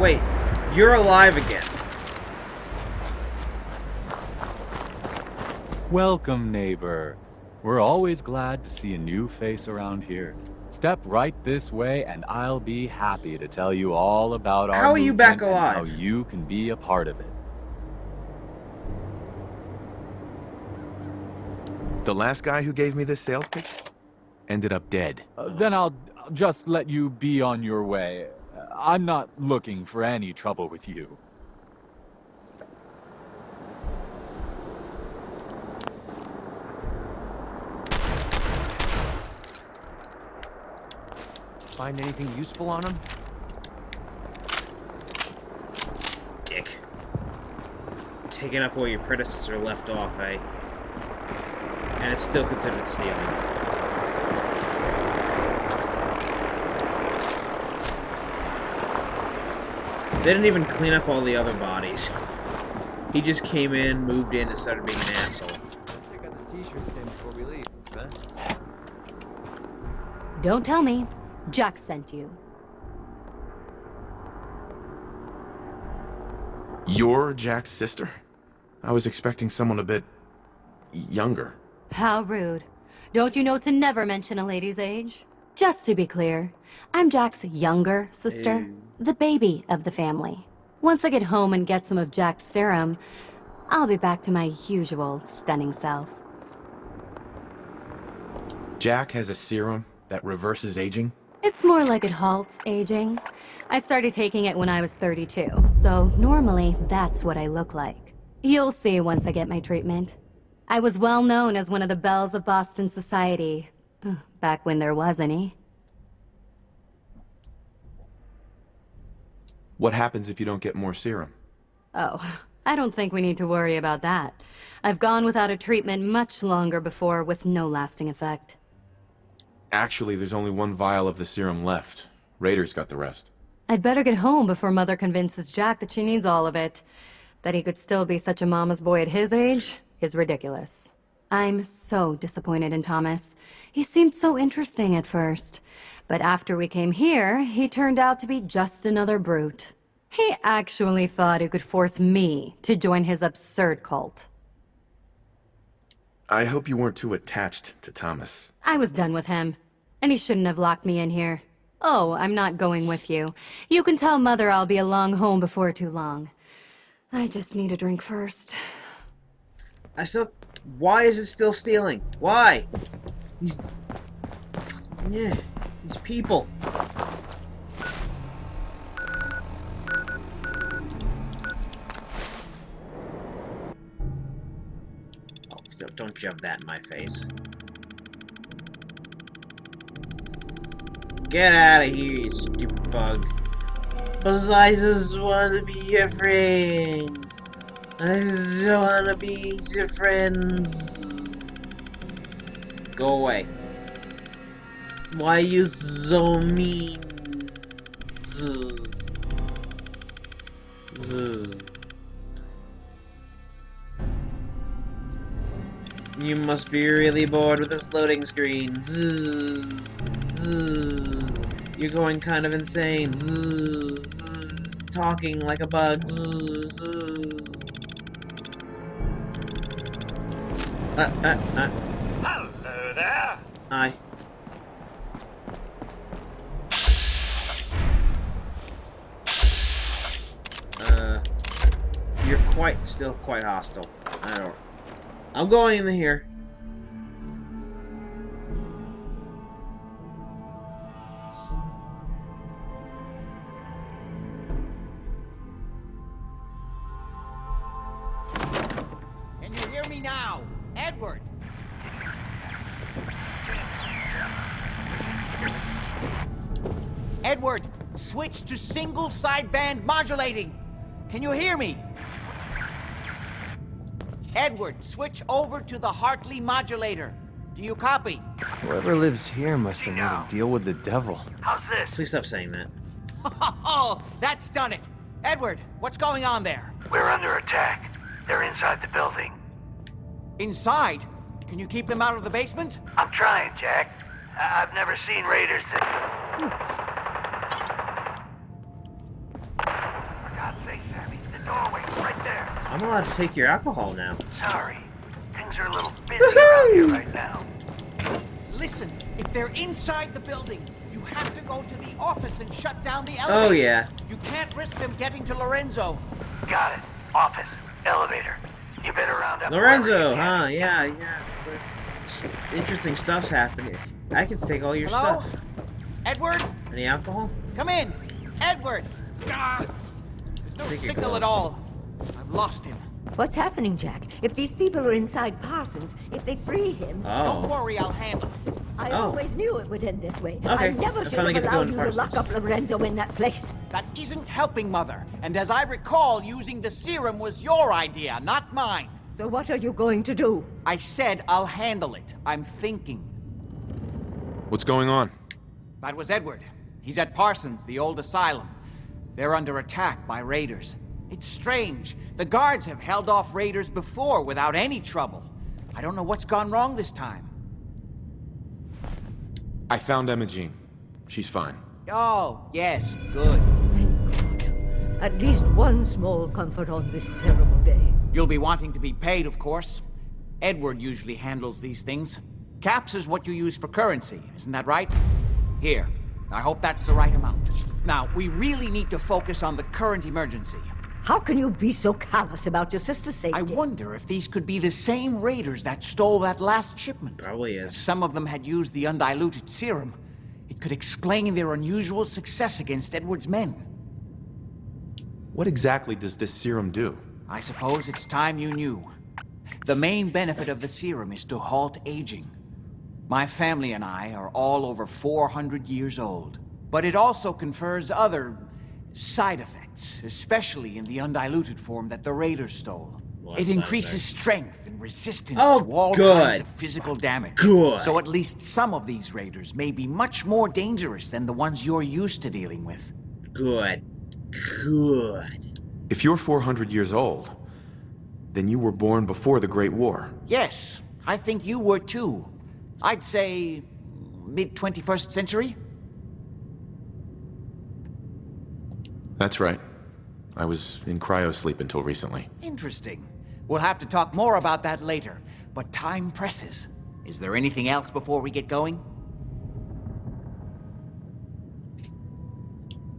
Wait, you're alive again. Welcome, neighbor. We're always glad to see a new face around here. Step right this way and I'll be happy to tell you all about our How are you back movement and alive? how you can be a part of it. The last guy who gave me this sales pitch ended up dead. Then I'll just let you be on your way. I'm not looking for any trouble with you. Find anything useful on him? Dick. Taking up where your predecessor left off, eh? And it's still considered stealing. They didn't even clean up all the other bodies. He just came in, moved in, and started being an asshole. Let's check out the t-shirt stand before we leave, huh? Don't tell me. Jack sent you. You're Jack's sister? I was expecting someone a bit younger. How rude. Don't you know to never mention a lady's age? Just to be clear, I'm Jack's younger sister, the baby of the family. Once I get home and get some of Jack's serum, I'll be back to my usual stunning self. Jack has a serum that reverses aging? It's more like it halts aging. I started taking it when I was 32, so normally that's what I look like. You'll see once I get my treatment. I was well known as one of the belles of Boston society, back when there was any. What happens if you don't get more serum? Oh, I don't think we need to worry about that. I've gone without a treatment much longer before with no lasting effect. Actually, there's only one vial of the serum left. Raiders got the rest. I'd better get home before Mother convinces Jack that she needs all of it. That he could still be such a mama's boy at his age is ridiculous. I'm so disappointed in Thomas. He seemed so interesting at first. But after we came here, he turned out to be just another brute. He actually thought he could force me to join his absurd cult. I hope you weren't too attached to Thomas. I was done with him, and he shouldn't have locked me in here. Oh, I'm not going with you. You can tell Mother I'll be along home before too long. I just need a drink first. Why is it still stealing? Why? These people. Oh, don't shove that in my face. Get out of here, you stupid bug. Because I just want to be your friend. I just want to be your friends. Go away. Why are you so mean? Zzz. Zzz. You must be really bored with this loading screen. Zzz. Zzz. You're going kind of insane. Zzz. Zzz. Talking like a bug. Zzz. Zzz. Hello there. Hi. You're still quite hostile. I'm going in here. Can you hear me now? Edward! Edward, switch to single sideband modulating. Can you hear me? Edward, switch over to the Hartley modulator. Do you copy? Whoever lives here must have made a deal with the devil. How's this? Please stop saying that. Oh, that's done it. Edward, what's going on there? We're under attack. They're inside the building. Inside? Can you keep them out of the basement? I'm trying, Jack. I've never seen raiders that... I'm allowed to take your alcohol now. Sorry. Things are a little busy around here right now. Listen, if they're inside the building, you have to go to the office and shut down the elevator. Oh, yeah. You can't risk them getting to Lorenzo. Got it. Office. Elevator. You better round up Lorenzo, whoever you can. huh? Yeah. Interesting stuff's happening. I can take all your Hello? stuff. Edward? Any alcohol? Come in. Edward! Ah, there's no Take your signal call. at all. I've lost him. What's happening, Jack? If these people are inside Parsons, if they free him... Don't Oh. worry, I'll handle it. I Oh. always knew it would end this way. Okay, I never I should finally have get to go allowed into you to lock Parsons. up Lorenzo in that place. That isn't helping, Mother. And as I recall, using the serum was your idea, not mine. So what are you going to do? I said I'll handle it. I'm thinking. What's going on? That was Edward. He's at Parsons, the old asylum. They're under attack by raiders. It's strange. The guards have held off raiders before without any trouble. I don't know what's gone wrong this time. I found Imogene. She's fine. Oh, yes, good. Thank God. At least one small comfort on this terrible day. You'll be wanting to be paid, of course. Edward usually handles these things. Caps is what you use for currency, isn't that right? Here. I hope that's the right amount. Now, we really need to focus on the current emergency. How can you be so callous about your sister's safety? I wonder if these could be the same raiders that stole that last shipment. Probably If is. some of them had used the undiluted serum, it could explain their unusual success against Edward's men. What exactly does this serum do? I suppose it's time you knew. The main benefit of the serum is to halt aging. My family and I are all over 400 years old. But it also confers other side effects, especially in the undiluted form that the raiders stole. What It side increases effects? strength and resistance Oh, to all good. kinds of physical damage. Good. So at least some of these raiders may be much more dangerous than the ones you're used to dealing with. Good. If you're 400 years old, then you were born before the Great War. Yes, I think you were too. I'd say mid-21st century? That's right. I was in cryosleep until recently. Interesting. We'll have to talk more about that later, but time presses. Is there anything else before we get going?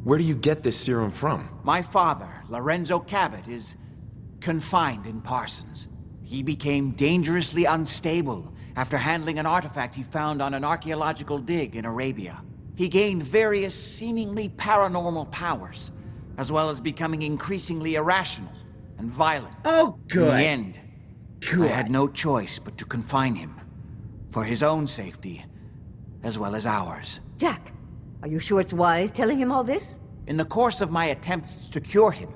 Where do you get this serum from? My father, Lorenzo Cabot, is confined in Parsons. He became dangerously unstable after handling an artifact he found on an archaeological dig in Arabia. He gained various seemingly paranormal powers, as well as becoming increasingly irrational and violent. Oh, In good. the end, I had no choice but to confine him, for his own safety, as well as ours. Jack, are you sure it's wise telling him all this? In the course of my attempts to cure him,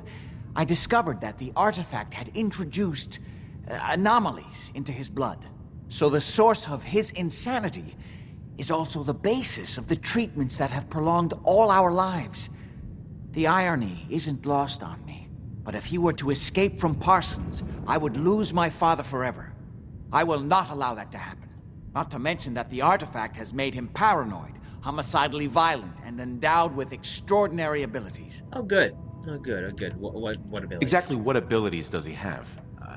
I discovered that the artifact had introduced anomalies into his blood. So the source of his insanity is also the basis of the treatments that have prolonged all our lives. The irony isn't lost on me, but if he were to escape from Parsons, I would lose my father forever. I will not allow that to happen. Not to mention that the artifact has made him paranoid, homicidally violent, and endowed with extraordinary abilities. Oh, good. Oh, good. What ability? Exactly what abilities does he have?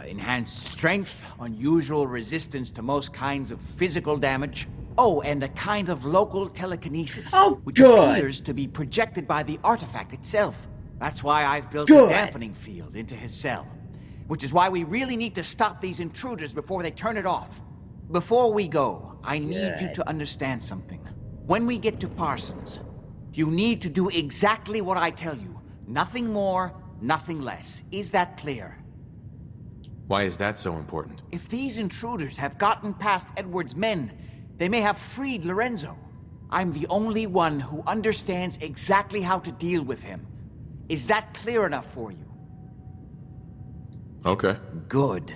Enhanced strength, unusual resistance to most kinds of physical damage. Oh, and a kind of local telekinesis. Oh, which good. appears to be projected by the artifact itself. That's why I've built Good. a dampening field into his cell. Which is why we really need to stop these intruders before they turn it off. Before we go, I need you Good. to understand something. When we get to Parsons, you need to do exactly what I tell you. Nothing more, nothing less. Is that clear? Why is that so important? If these intruders have gotten past Edward's men, they may have freed Lorenzo. I'm the only one who understands exactly how to deal with him. Is that clear enough for you? Okay. Good.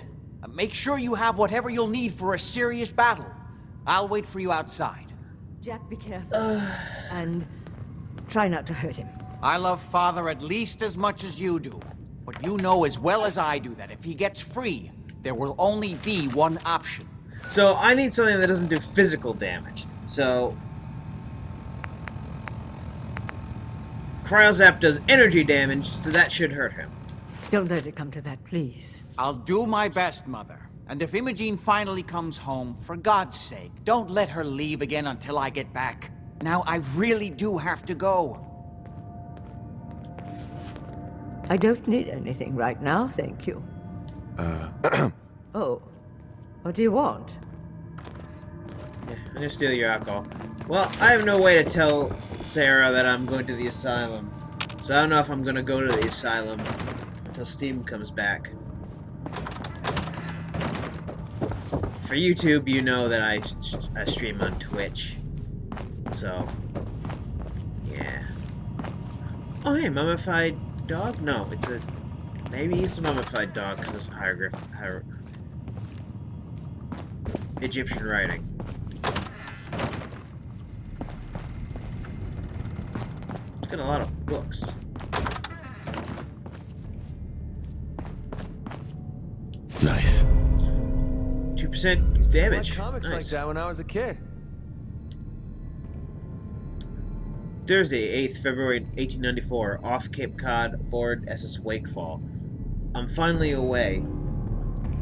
Make sure you have whatever you'll need for a serious battle. I'll wait for you outside. Jack, be careful. And try not to hurt him. I love Father at least as much as you do. But you know as well as I do that if he gets free, there will only be one option. So I need something that doesn't do physical damage. So Cryozap does energy damage, so that should hurt him. Don't let it come to that, please. I'll do my best, Mother. And if Imogene finally comes home, for God's sake, don't let her leave again until I get back. Now, I really do have to go. I don't need anything right now, thank you. Oh, what do you want? Yeah, I'm gonna steal your alcohol. Well, I have no way to tell Sarah that I'm going to the asylum. So I don't know if I'm gonna go to the asylum until Steam comes back. For YouTube, you know that I stream on Twitch. So, yeah. Oh, hey, mummified dog? No, it's a... Maybe it's a mummified dog, because it's hieroglyph... Egyptian writing. It's got a lot of books. Nice. 2% damage. I comics Nice. like that when I was a kid. Thursday, 8th February 1894, off Cape Cod, aboard SS Wakefall. I'm finally away.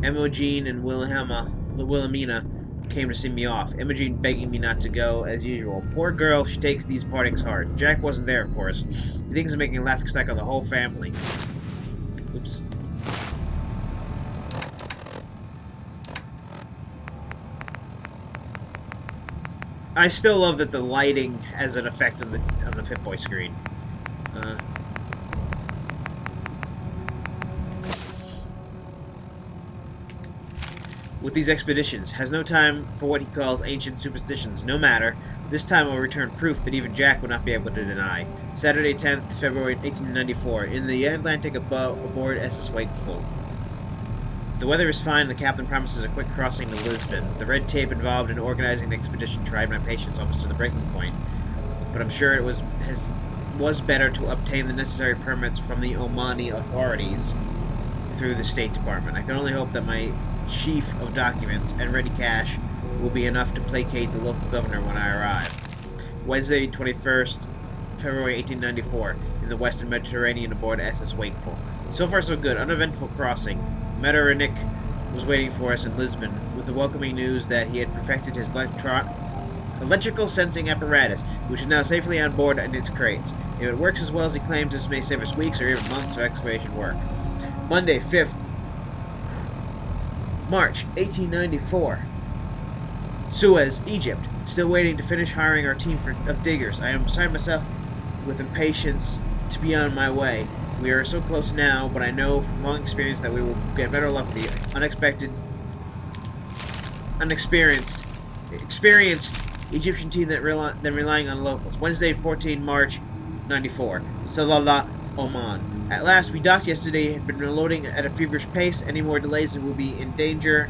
Imogene and Wilhelmina came to see me off. Imogene begging me not to go, as usual. Poor girl, she takes these partings hard. Jack wasn't there, of course. He thinks I'm making a laughingstock of the whole family. Oops. I still love that the lighting has an effect on the Pip-Boy screen. With these expeditions, has no time for what he calls ancient superstitions. No matter. This time will return proof that even Jack would not be able to deny. Saturday, 10th February 1894, in the Atlantic aboard SS Wakeful. The weather is fine, and the captain promises a quick crossing to Lisbon. The red tape involved in organizing the expedition tried my patience almost to the breaking point, but I'm sure it was better to obtain the necessary permits from the Omani authorities through the State Department. I can only hope that my sheaf of documents and ready cash will be enough to placate the local governor when I arrive. Wednesday, 21st February 1894, in the Western Mediterranean aboard SS Wakeful. So far so good, uneventful crossing. Metternich was waiting for us in Lisbon with the welcoming news that he had perfected his electrical sensing apparatus, which is now safely on board in its crates. If it works as well as he claims, this may save us weeks or even months of excavation work. Monday, 5th March 1894. Suez, Egypt. Still waiting to finish hiring our team of diggers. I am beside myself with impatience to be on my way. We are so close now, but I know from long experience that we will get better luck with the experienced Egyptian team than relying on locals. Wednesday, 14 March 94. Salalah, Oman. At last, we docked yesterday, had been reloading at a feverish pace. Any more delays and we'll be in danger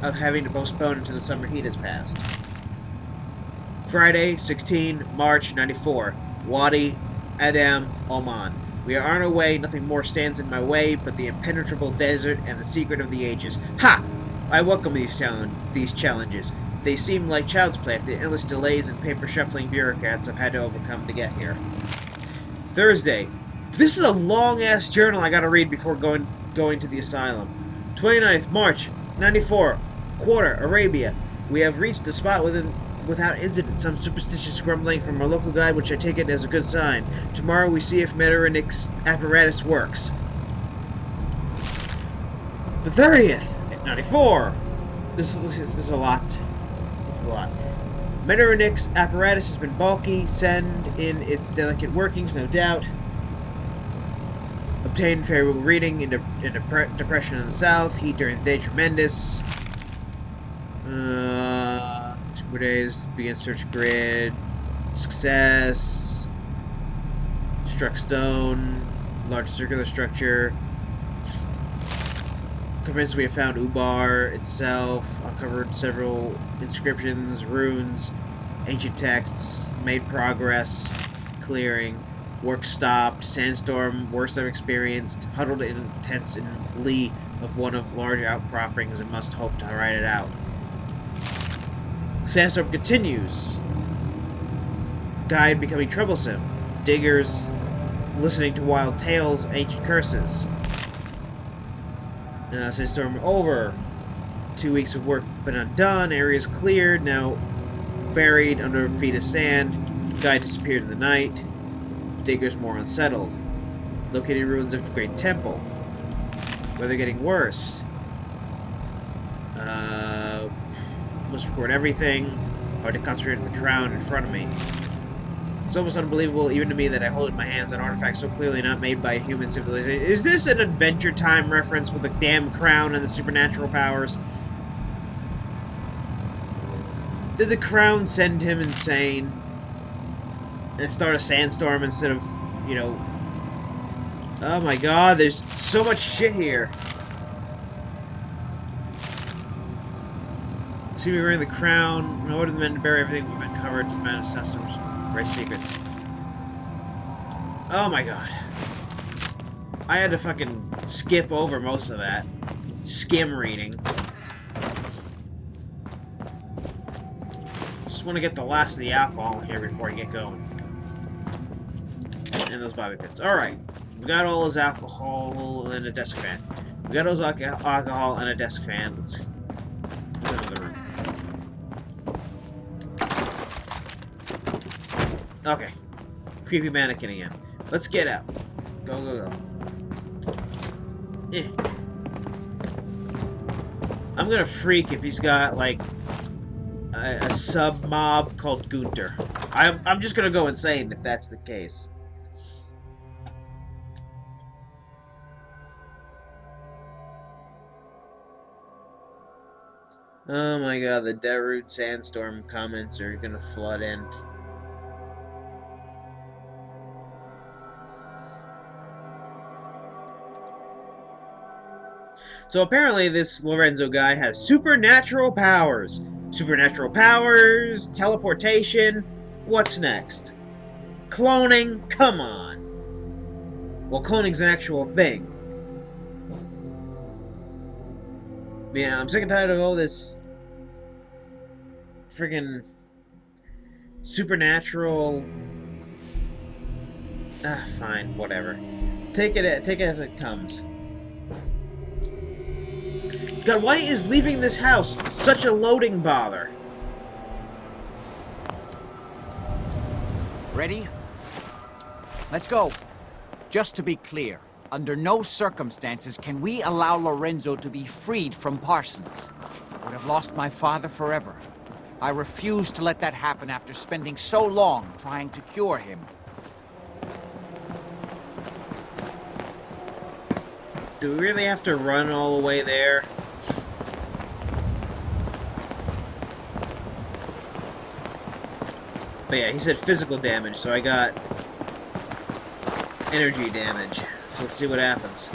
of having to postpone until the summer heat has passed. Friday, 16 March 94. Wadi Adam, Oman. We are on our way, nothing more stands in my way but the impenetrable desert and the secret of the ages. Ha! I welcome these challenges. They seem like child's play after the endless delays and paper-shuffling bureaucrats I've had to overcome to get here. Thursday. This is a long-ass journal I gotta read before going to the asylum. 29th March, 94. Quarter, Arabia. We have reached the spot without incident. Some superstitious grumbling from our local guide, which I take it as a good sign. Tomorrow we see if Metternich's apparatus works. The 30th, at 94. This is a lot. This is a lot. Metternich's apparatus has been bulky. Send in its delicate workings, no doubt. Obtained favorable reading in depression in the south. Heat during the day tremendous. 2 more days. Begin search grid. Success. Struck stone. Large circular structure. Convinced we have found Ubar itself. Uncovered several inscriptions, runes, ancient texts. Made progress. Clearing. Work stopped. Sandstorm, worst I've experienced. Huddled in tents in lee of one of large outcroppings and must hope to ride it out. Sandstorm continues. Guide becoming troublesome. Diggers listening to wild tales, ancient curses. Sandstorm over. 2 weeks of work been undone. Areas cleared. Now buried under feet of sand. Guy disappeared in the night. Diggers more unsettled. Located ruins of Great Temple. Weather getting worse. Must record everything. Hard to concentrate on the crown in front of me. It's almost unbelievable, even to me, that I hold in my hands an artifact so clearly not made by a human civilization. Is this an Adventure Time reference with the damn crown and the supernatural powers? Did the crown send him insane and start a sandstorm instead of, you know... Oh my god, there's so much shit here. See me wearing the crown. I ordered the men to bury everything we've uncovered. To manage systems, right secrets. Oh my god. I had to fucking skip over most of that. Skim reading. Just want to get the last of the alcohol here before I get going. And those bobby pins. Alright. We got all his alcohol and a desk fan. We got all his alcohol and a desk fan. Let's another room. Okay. Creepy mannequin again. Let's get out. Go, go, go. Eh. I'm gonna freak if he's got, like, a sub-mob called Gunter. I'm just gonna go insane if that's the case. Oh my god, the Darude Sandstorm comments are gonna flood in. So apparently this Lorenzo guy has supernatural powers. Supernatural powers, teleportation. What's next? Cloning? Come on. Well, cloning's an actual thing. Yeah, I'm sick and tired of all this friggin' supernatural. Ah, fine, whatever. Take it as it comes. God, why is leaving this house such a loading bother? Ready? Let's go. Just to be clear, under no circumstances can we allow Lorenzo to be freed from Parsons. I would have lost my father forever. I refuse to let that happen after spending so long trying to cure him. Do we really have to run all the way there? But yeah, he said physical damage, so I got energy damage. So let's see what happens.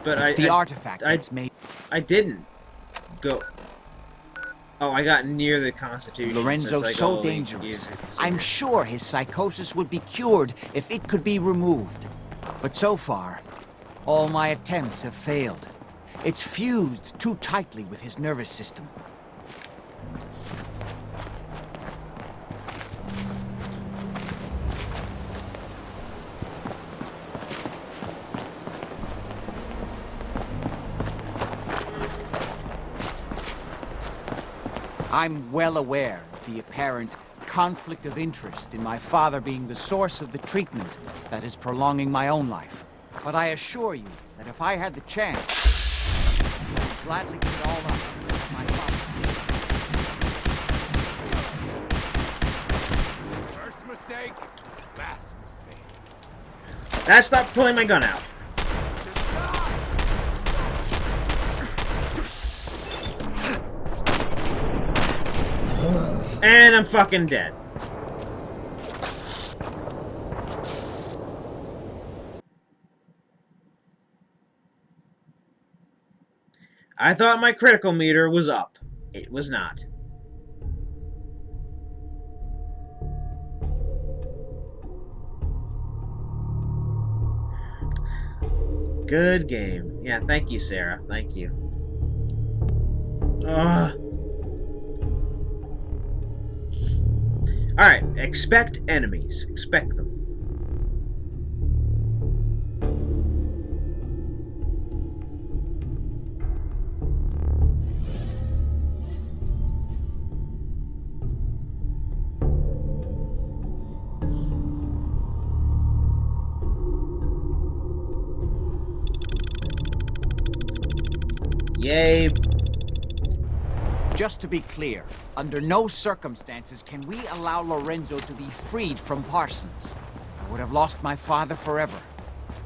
But it's the artifact that's made. I didn't go. Oh, I got near the Constitution. Lorenzo's like, so dangerous. I'm sure his psychosis would be cured if it could be removed. But so far, all my attempts have failed. It's fused too tightly with his nervous system. I'm well aware of the apparent conflict of interest in my father being the source of the treatment that is prolonging my own life. But I assure you that if I had the chance, I would gladly give it all up for my father. First mistake, last mistake. I stopped pulling my gun out. And I'm fucking dead. I thought my critical meter was up. It was not. Good game. Yeah, thank you, Sarah. Thank you. Ugh. Alright, expect enemies. Expect them. Yay. Just to be clear, under no circumstances can we allow Lorenzo to be freed from Parsons. I would have lost my father forever.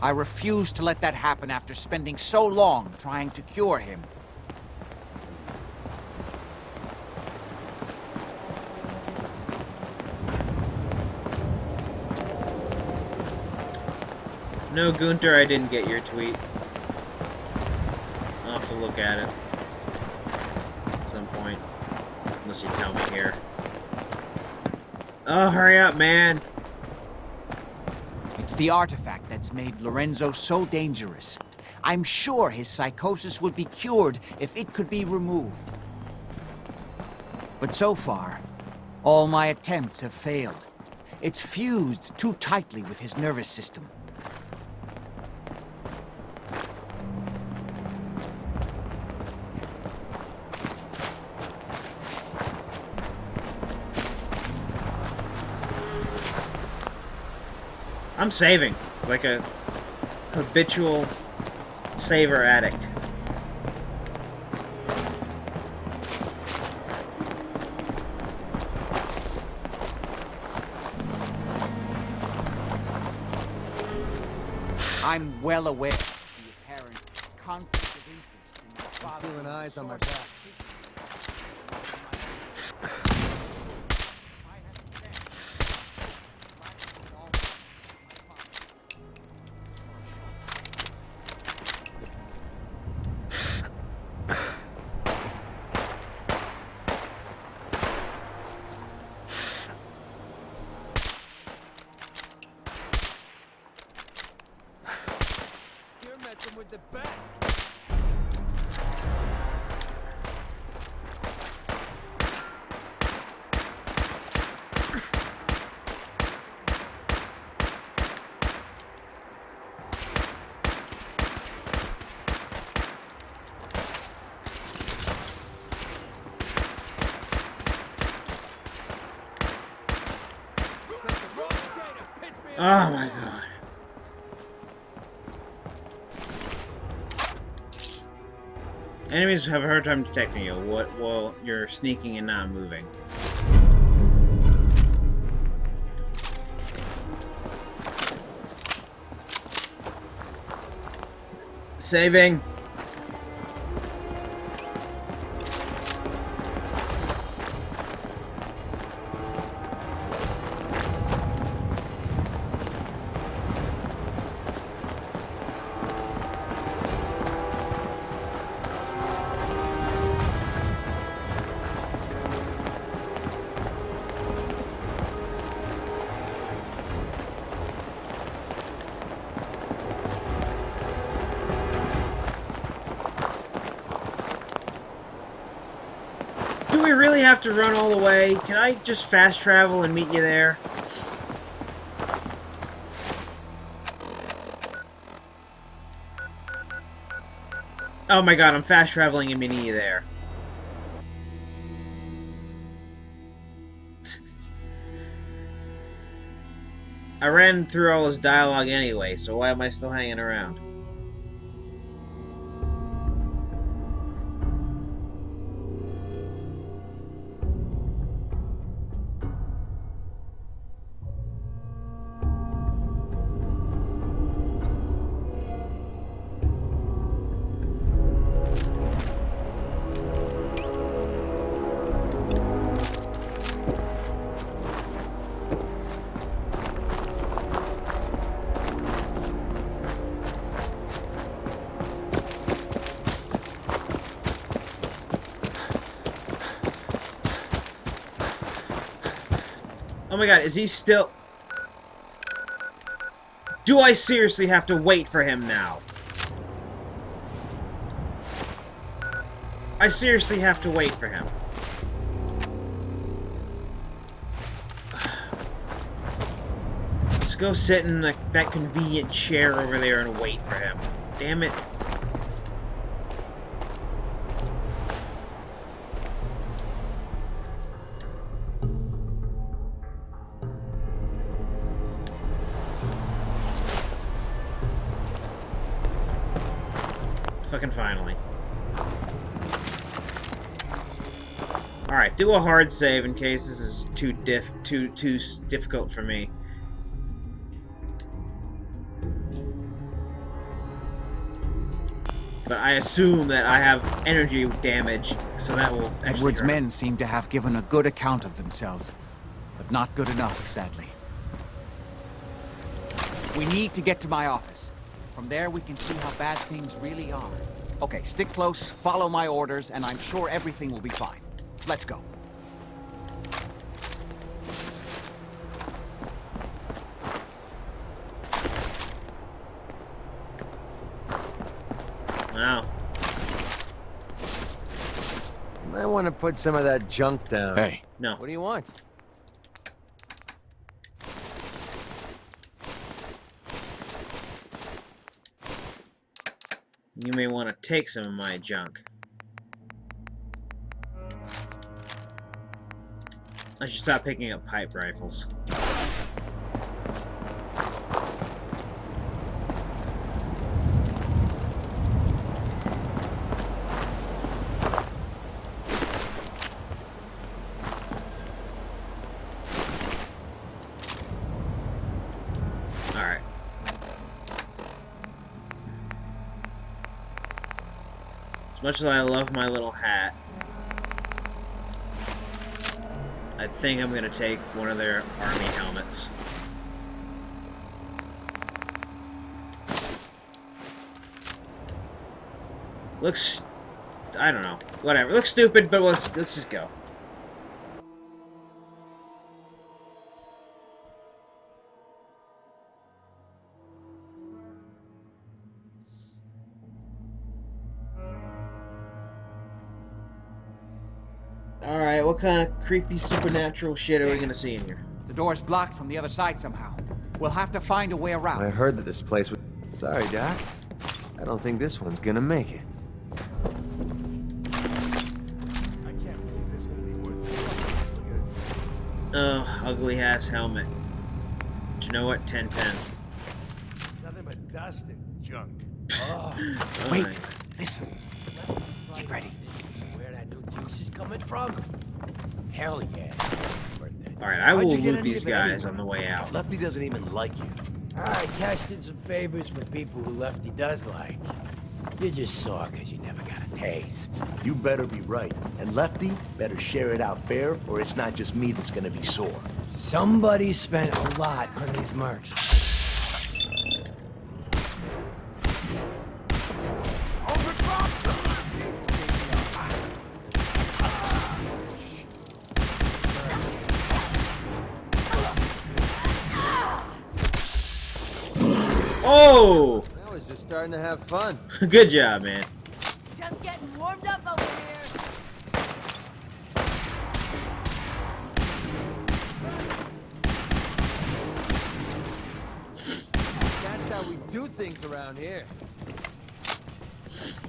I refuse to let that happen after spending so long trying to cure him. No, Gunter, I didn't get your tweet. I'll have to look at it at some point. Unless you tell me here. Oh, hurry up, man. It's the artifact that's made Lorenzo so dangerous. I'm sure his psychosis would be cured if it could be removed. But so far, all my attempts have failed. It's fused too tightly with his nervous system. I'm saving, like a habitual saver addict. I'm well aware of the apparent conflict of interest in my father's feeling eyes on my back. With the best. Oh my god. Enemies have a hard time detecting you while you're sneaking and not moving. Saving. Do we really have to run all the way? Can I just fast travel and meet you there? Oh my god, I'm fast traveling and meeting you there. I ran through all this dialogue anyway, so why am I still hanging around? Oh my god, is he still... Do I seriously have to wait for him now? I seriously have to wait for him. Just go sit in that convenient chair over there and wait for him. Damn it. Fucking finally. Alright, do a hard save in case this is too difficult for me. But I assume that I have energy damage, so that will actually Edward's hurt. men seem to have given a good account of themselves, but not good enough, sadly. We need to get to my office. From there, we can see how bad things really are. Okay, stick close, follow my orders, and I'm sure everything will be fine. Let's go. Wow. You might want to put some of that junk down. Hey, No. What do you want? You may want to take some of my junk. I should stop picking up pipe rifles. Alright. As much as I love my little hat, I think I'm gonna take one of their army helmets. Looks... I don't know. Whatever. Looks stupid, but let's just go. Alright, what kind of creepy supernatural shit are we gonna see in here? The door's blocked from the other side somehow. We'll have to find a way around. I heard that this place was... Sorry, Doc. I don't think this one's gonna make it. I can't believe this is gonna be worth it. Look at it. Oh, ugly ass helmet. But you know what? 10-10. Nothing but dust and junk. Wait, Alright. listen. Get ready. Where that new juice is coming from? Hell yeah. Alright, I How'd will you get loot any these of it guys anyway? on the way out. Lefty doesn't even like you. I cashed in some favors with people who Lefty does like. You're just sore because you never got a taste. You better be right. And Lefty better share it out fair, or it's not just me that's gonna be sore. Somebody spent a lot on these mercs. Oh! That was just starting to have fun. Good job, man. Just getting warmed up over here. That's how we do things around here. It's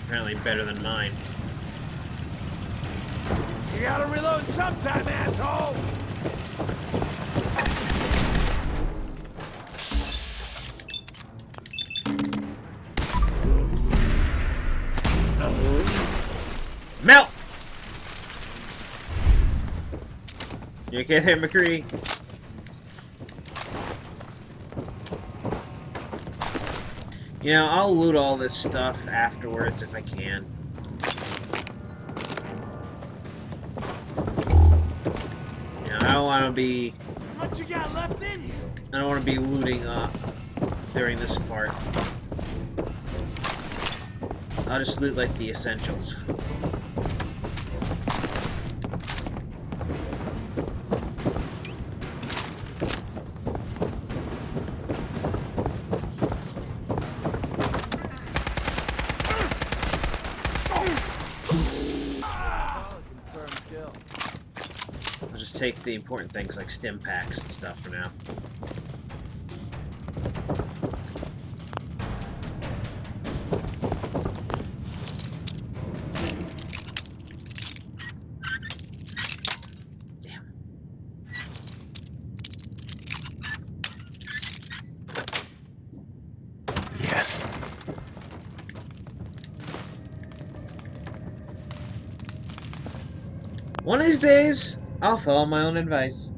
apparently better than mine. You gotta reload sometime, asshole! Melt! You okay there, McCree? You know, I'll loot all this stuff afterwards if I can. You know, I don't want to be... What you got left in you? I don't want to be looting during this part. I'll just loot like the essentials. just take the important things like stim packs and stuff for now. Yes. One of these days, I'll follow my own advice.